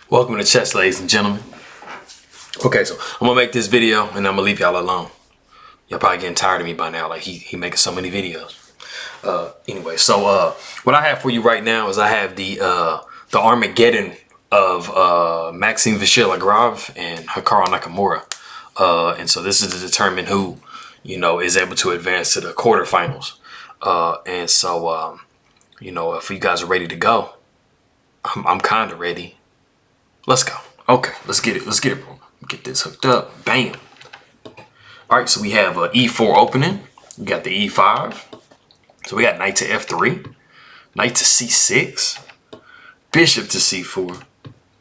Welcome to chess, ladies and gentlemen. Okay, so I'm gonna make this video and I'm gonna leave y'all alone. Y'all probably getting tired of me by now, like he making so many videos. Anyway, so what I have for you right now is I have the Armageddon of Maxime Vachier-Lagrave and Hikaru Nakamura. And so this is to determine who, is able to advance to the quarterfinals. And so, if you guys are ready to go, I'm kind of ready. Let's go. Okay, let's get it. Let's get it, bro. Get this hooked up. Bam. All right, so we have E4 opening. We got the E5. So we got knight to F3, knight to C6, bishop to C4,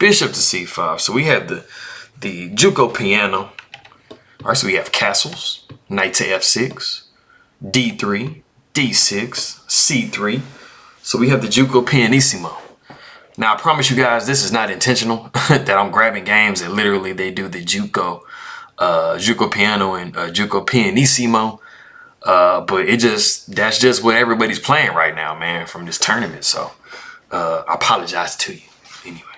bishop to C5. So we have the Juco piano. All right, so we have castles, knight to F6, D3, D6, C3. So we have the Juco pianissimo. Now, I promise you guys, this is not intentional that I'm grabbing games and literally they do the Juco piano and Juco pianissimo. But that's just what everybody's playing right now, man, from this tournament. So I apologize to you anyway.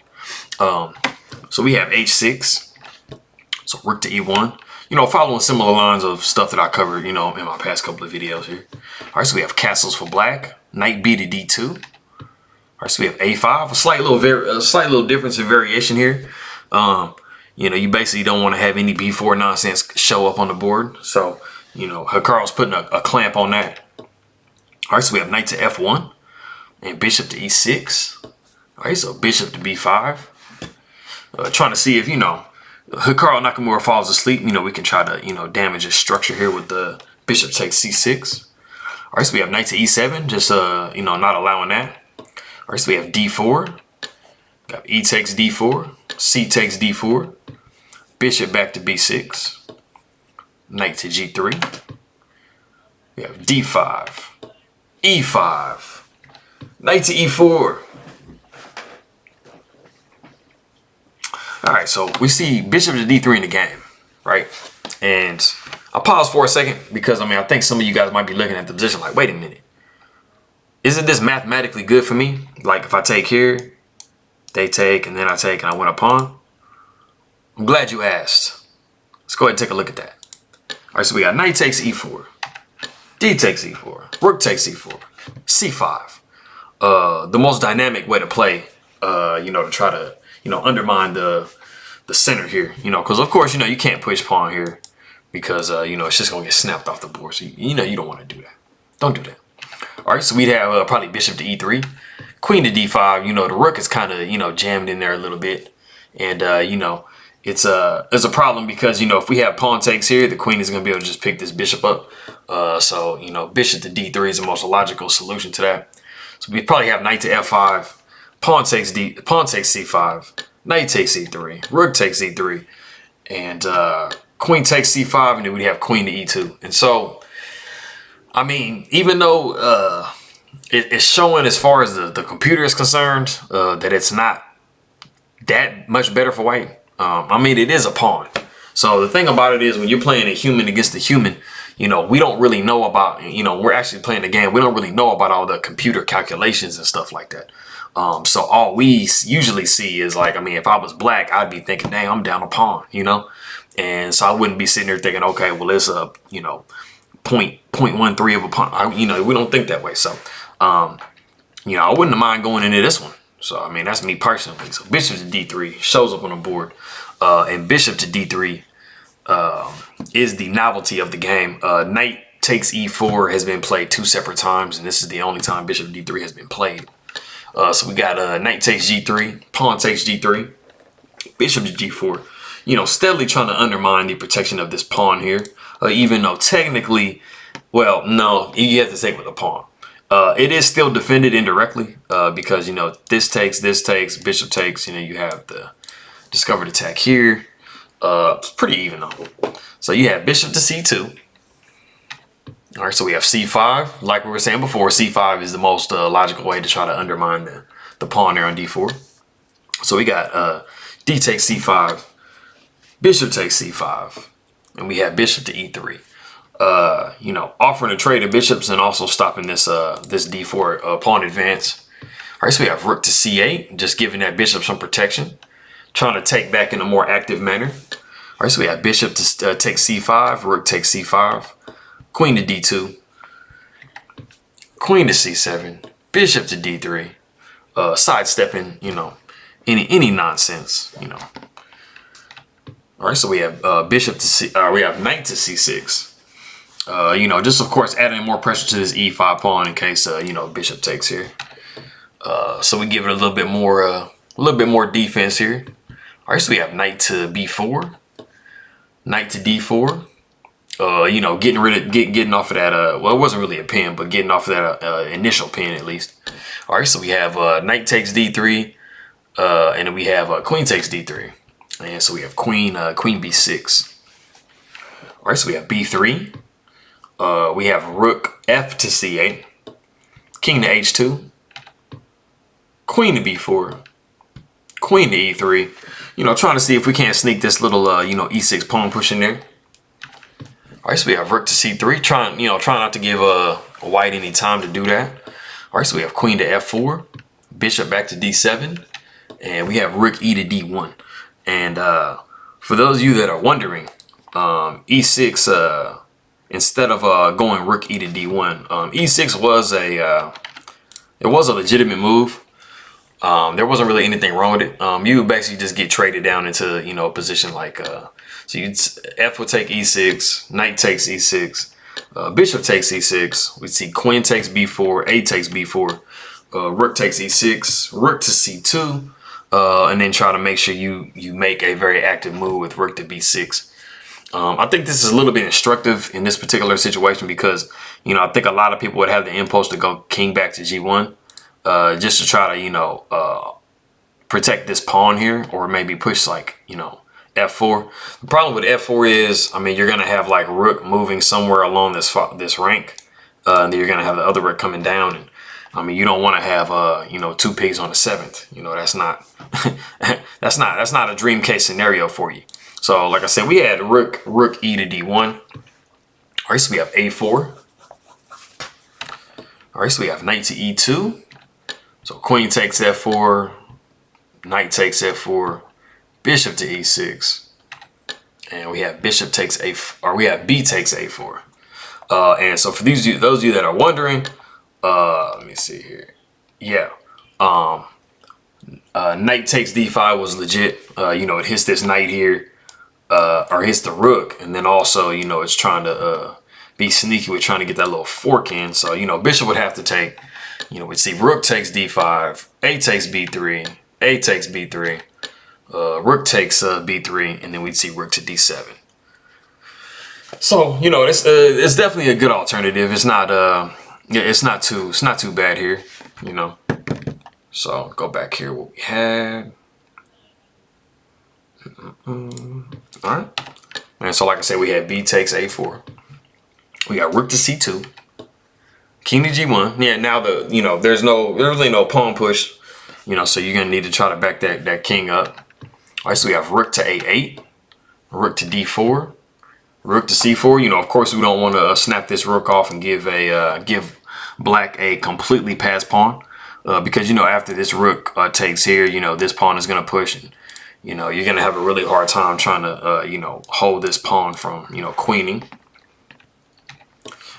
So we have H6. So rook to E1. Following similar lines of stuff that I covered, in my past couple of videos here. All right, so we have castles for black. Knight B to D2. All right, so we have A5, a slight little difference in variation here. You basically don't want to have any B4 nonsense show up on the board. So, Hikaru's putting a clamp on that. All right, so we have knight to F1 and bishop to E6. All right, so bishop to B5. Trying to see if, Hikaru Nakamura falls asleep, we can try to, damage his structure here with the bishop takes C6. All right, so we have knight to E7, just, not allowing that. All right, so we have D4, got E takes D4, C takes D4, bishop back to B6, knight to G3, we have D5, E5, knight to E4. All right, so we see bishop to D3 in the game, right? And I'll pause for a second because, I think some of you guys might be looking at the position like, wait a minute. Isn't this mathematically good for me? Like if I take here, they take, and then I take, and I win a pawn. I'm glad you asked. Let's go ahead and take a look at that. All right, so we got knight takes E4, D takes E4, rook takes E4, C5. The most dynamic way to play, to try to, undermine the center here, because of course, you can't push pawn here because, it's just gonna get snapped off the board. So, you don't want to do that. Don't do that. All right, so we'd have probably bishop to E3, queen to D5. The rook is kind of, jammed in there a little bit. And, it's a problem because, if we have pawn takes here, the queen is going to be able to just pick this bishop up. So, bishop to D3 is the most logical solution to that. So we probably have knight to F5, pawn takes C5, knight takes E3, rook takes E3, and queen takes C5, and then we'd have queen to E2. And so, even though it's showing as far as the computer is concerned that it's not that much better for white, it is a pawn. So the thing about it is when you're playing a human against a human, we don't really know about, we're actually playing the game. We don't really know about all the computer calculations and stuff like that. So all we usually see is like, if I was black, I'd be thinking, dang, I'm down a pawn, And so I wouldn't be sitting there thinking, okay, well, it's a, 0.13 of a pawn. We don't think that way. So, I wouldn't mind going into this one. So, that's me personally. So bishop to D3 shows up on the board. And bishop to D3 is the novelty of the game. Knight takes E4 has been played 2 separate times. And this is the only time bishop to D3 has been played. So we got knight takes G3, pawn takes G3, bishop to G4. Steadily trying to undermine the protection of this pawn here. Even though technically, well, no, you have to take with a pawn. It is still defended indirectly because, this takes, bishop takes, you have the discovered attack here. It's pretty even though. So you have bishop to C2. All right, so we have C5. Like we were saying before, C5 is the most logical way to try to undermine the pawn there on D4. So we got D takes C5, bishop takes C5. And we have bishop to E3, offering to trade the bishops and also stopping this this D4 pawn advance. All right, so we have rook to C8, just giving that bishop some protection. trying to take back in a more active manner. All right, so we have bishop to take c5, rook takes c5, queen to d2, queen to c7, bishop to d3, sidestepping, you know, any nonsense, you know. All right, so we have bishop to c, we have knight to c6. You know, just of course adding more pressure to this e5 pawn in case you know, bishop takes here. So we give it a little bit more defense here. All right, so we have knight to b4, knight to d4. You know, getting off of that. Well, it wasn't really a pin, but getting off of that initial pin at least. All right, so we have knight takes d3, and then we have queen takes d3, and so we have queen b6. All right, so we have b3. We have rook f to c8, king to h2, queen to b4, queen to e3. You know, trying to see if we can't sneak this little you know, e6 pawn push in there. All right, so we have rook to c3, trying not to give white any time to do that. All right, so we have queen to f4, bishop back to d7, and we have rook e to d1. And for those of you that are wondering, e6 instead of going rook e to d1, e6 was a legitimate move. There wasn't really anything wrong with it. You would basically just get traded down into, you know, a position like so you'd f would take e6, knight takes e6, bishop takes e6. We see queen takes b4, a takes b4, rook takes e6, rook to c2, and then try to make sure you make a very active move with rook to b6. I think this is a little bit instructive in this particular situation because, you know, I think a lot of people would have the impulse to go king back to g1, just to try to, you know, protect this pawn here, or maybe push like, you know, f4. The problem with f4 is, I mean, you're gonna have like rook moving somewhere along this rank, and then you're gonna have the other rook coming down, and I mean, you don't want to have you know, two pigs on the 7th. You know, that's not that's not a dream case scenario for you. So like I said, we had rook e to d1. All right, so we have a4. All right, so we have knight to e2. So queen takes f4, knight takes f4, bishop to e6, and we have bishop takes we have b takes a4. And so for those of you that are wondering, let me see here. Yeah, knight takes d5 was legit. You know, it hits this knight here, or hits the rook, and then also, you know, it's trying to be sneaky with trying to get that little fork in. So, you know, bishop would have to take, you know, we'd see rook takes d5, a takes b3, a takes b3, rook takes b3, and then we'd see rook to d7. So, you know, it's definitely a good alternative. It's not too bad here, you know. So go back here what we had. All right, and so like I said, we had b takes a4. We got rook to c2, king to g1. Yeah, now you know, there's really no pawn push, you know, so you're gonna need to try to back that king up. All right, so we have rook to a8, rook to d4, rook to c4. You know, of course, we don't want to snap this rook off and give black a completely passed pawn, because, you know, after this rook takes here, you know, this pawn is gonna push, and, you know, you're gonna have a really hard time trying to you know, hold this pawn from, you know, queening.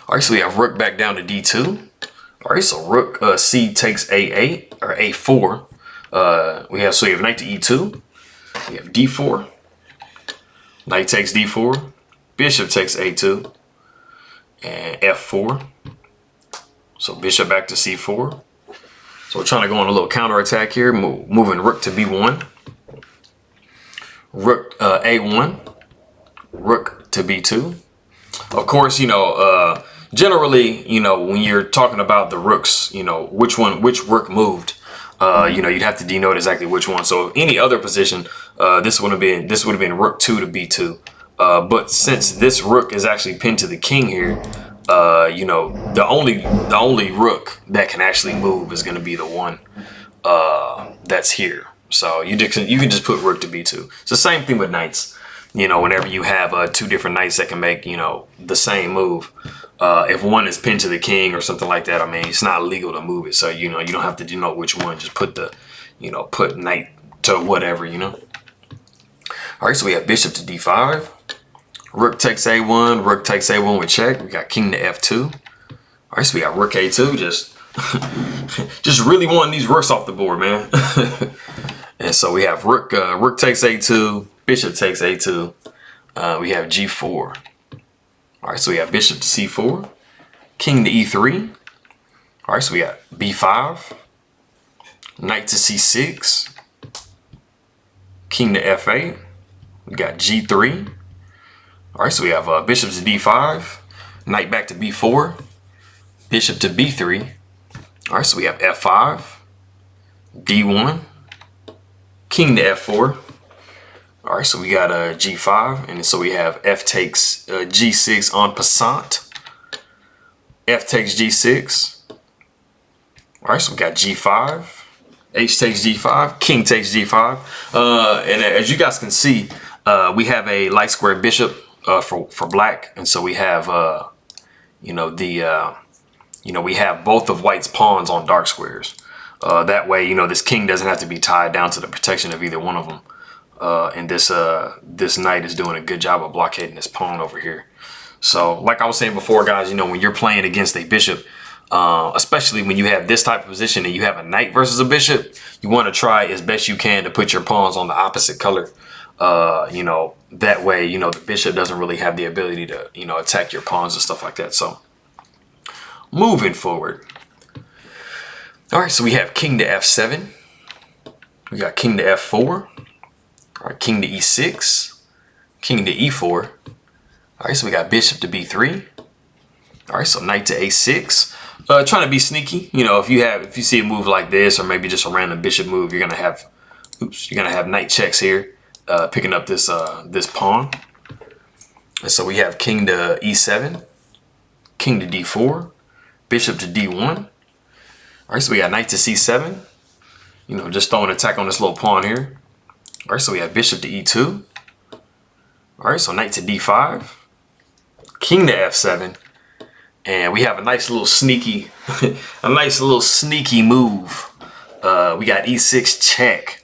All right, so we have rook back down to d2. All right, so rook c takes a8 or a4. We have knight to e2. We have d4. Knight takes d4. Bishop takes a2 and f4. So bishop back to c4. So we're trying to go on a little counter attack here, moving rook to b1. Rook a1. Rook to b2. Of course, you know, generally, you know, when you're talking about the rooks, you know, which rook moved, you know, you'd have to denote exactly which one. So any other position, this would have been rook 2 to b2. But since this rook is actually pinned to the king here, you know, the only rook that can actually move is going to be the one that's here. So you can just put rook to b2. It's the same thing with knights. You know, whenever you have two different knights that can make, you know, the same move, if one is pinned to the king or something like that, I mean, it's not legal to move it. So, you know, you don't have to denote which one. Just put the, you know, put knight to whatever, you know. All right, so we have bishop to d5. Rook takes a1. Rook takes a1 with check. We got king to f2. All right, so we got rook a2. Just really wanting these rooks off the board, man. And so we have rook takes a2. Bishop takes a2. We have g4. All right, so we have bishop to c4. King to e3. All right, so we got b5. Knight to c6. King to f8. We got g3. All right, so we have bishop to d5. Knight back to b4. Bishop to b3. All right, so we have f5. d1. King to f4. All right, so we got g5, and so we have f takes g6 en passant. F takes g6. All right, so we got g5. H takes g5. King takes g5. And as you guys can see, we have a light square bishop for black, and so we have we have both of white's pawns on dark squares. That way, this king doesn't have to be tied down to the protection of either one of them. And this knight is doing a good job of blockading this pawn over here. So like I was saying before, guys, when you're playing against a bishop, especially when you have this type of position and you have a knight versus a bishop, you want to try as best you can to put your pawns on the opposite color. That way, the bishop doesn't really have the ability to, attack your pawns and stuff like that. So moving forward. All right, so we have king to f7. We got king to f4. All right, king to e6, king to e4. All right, so we got bishop to b3. All right, so knight to a6. Trying to be sneaky. If you see a move like this, or maybe just a random bishop move, you're gonna have knight checks here, picking up this pawn. And so we have king to e7, king to d4, bishop to d1. All right, so we got knight to c7. Just throwing an attack on this little pawn here. All right, so we have bishop to e2. All right, so knight to d5, king to f7, and we have a nice little sneaky, move. We got e6 check,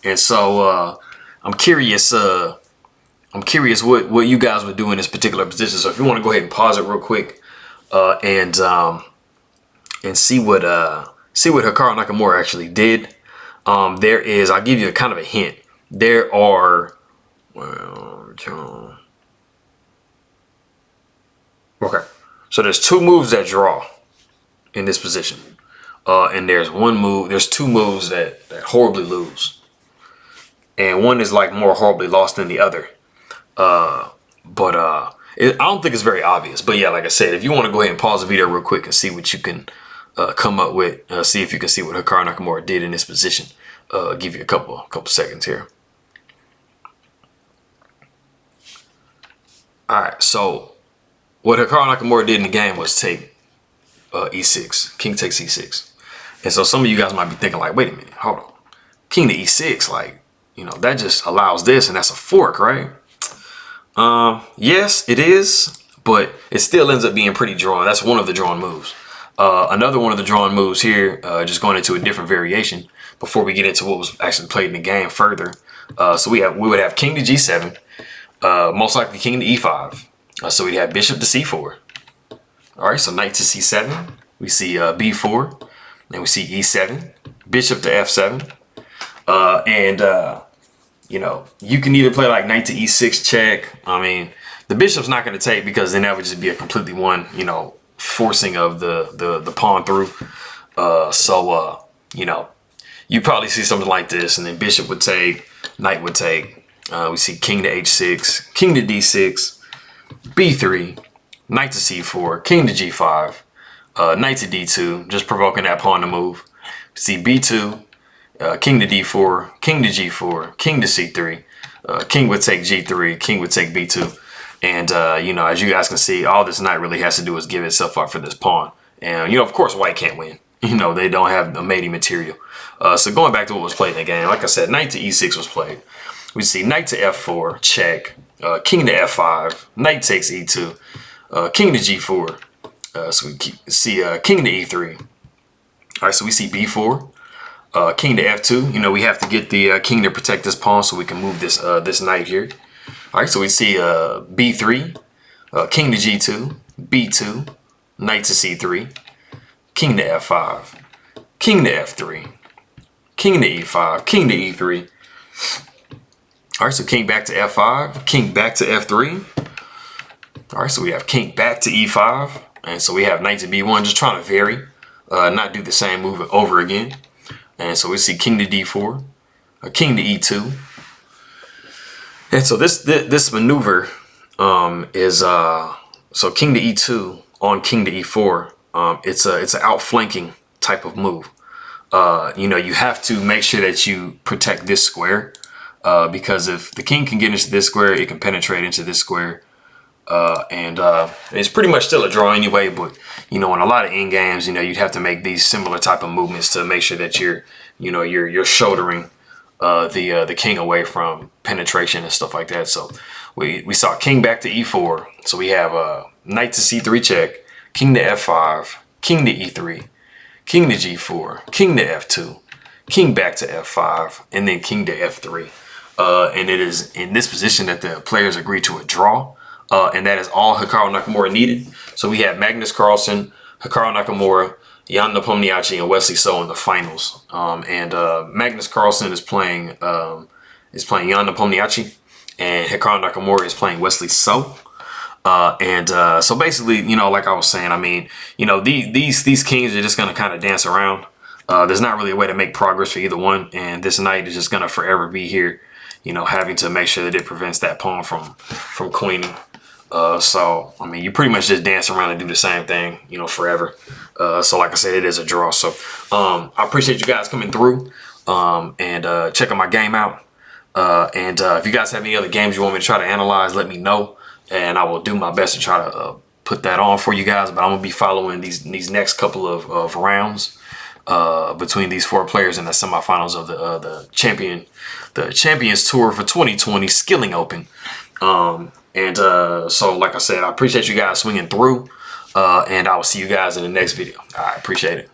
and so I'm curious what you guys would do in this particular position. So if you want to go ahead and pause it real quick, and see what Hikaru Nakamura actually did. I'll give you a kind of a hint. There are, okay, so there's two moves that draw in this position, and there's two moves that horribly lose, and one is like more horribly lost than the other. I don't think it's very obvious, but yeah, like I said, if you want to go ahead and pause the video real quick and see what you can come up with, see if you can see what Hikaru Nakamura did in this position. Give you a couple seconds here. All right, so what Hikaru Nakamura did in the game was take e6. King takes e6. And so some of you guys might be thinking like, wait a minute, hold on. King to e6, like, that just allows this, and that's a fork, right? Yes, it is, but it still ends up being pretty drawn. That's one of the drawn moves. Another one of the drawn moves here, just going into a different variation before we get into what was actually played in the game further. So we would have king to g7, most likely king to e5. So we'd have bishop to c4. All right, so knight to c7. We see b4, then we see e7, bishop to f7, you can either play like knight to e6 check. I mean, the bishop's not going to take, because then that would just be a completely forcing of the pawn through. You probably see something like this, and then bishop would take, knight would take. We see king to h6, king to d6, b3, knight to c4, king to g5, knight to d2, just provoking that pawn to move. We see b2, king to d4, king to g4, king to c3, king would take g3, king would take b2. And, as you guys can see, all this knight really has to do is give itself up for this pawn. And, of course, white can't win. They don't have the mating material. So going back to what was played in the game, like I said, knight to e6 was played. We see knight to f4, check, king to f5, knight takes e2, king to g4. So we see king to e3. All right, so we see b4, king to f2. You know, we have to get the king to protect this pawn so we can move this this knight here. All right, so we see b3, king to g2, b2, knight to c3, king to f5, king to f3, king to e5, king to e3. All right, so king back to f5, king back to f3. All right, so we have king back to e5, and so we have knight to b1, just trying to vary, not do the same move over again. And so we see king to d4, a king to e2. And so this maneuver is so king to e2 on king to e4. It's an outflanking type of move. You know, you have to make sure that you protect this square, because if the king can get into this square, it can penetrate into this square. And it's pretty much still a draw anyway, but you know, in a lot of end games, you know, you'd have to make these similar type of movements to make sure that you're shouldering the king away from penetration and stuff like that. So we saw king back to e4. So we have knight to c3 check, king to f5, king to e3, king to g4, king to f2, king back to f5, and then king to f3. And it is in this position that the players agree to a draw. And that is all Hikaru Nakamura needed. So we have Magnus Carlsen, Hikaru Nakamura, Jan Nepomniachtchi, and Wesley So in the finals. Magnus Carlsen is playing Jan Nepomniachtchi, and Hikaru Nakamura is playing Wesley So. So basically, you know, like I was saying, I mean, you know, these kings are just gonna kind of dance around. There's not really a way to make progress for either one, and this knight is just gonna forever be here, you know, having to make sure that it prevents that pawn from queening. So I mean, you pretty much just dance around and do the same thing, you know, forever. So like I said, it is a draw. So I appreciate you guys coming through and checking my game out. If you guys have any other games you want me to try to analyze, let me know, and I will do my best to try to put that on for you guys. But I'm gonna be following these next couple of rounds between these four players in the semifinals of the Champions Tour for 2020 Skilling Open. So like I said, I appreciate you guys swinging through, and I will see you guys in the next video. I appreciate it.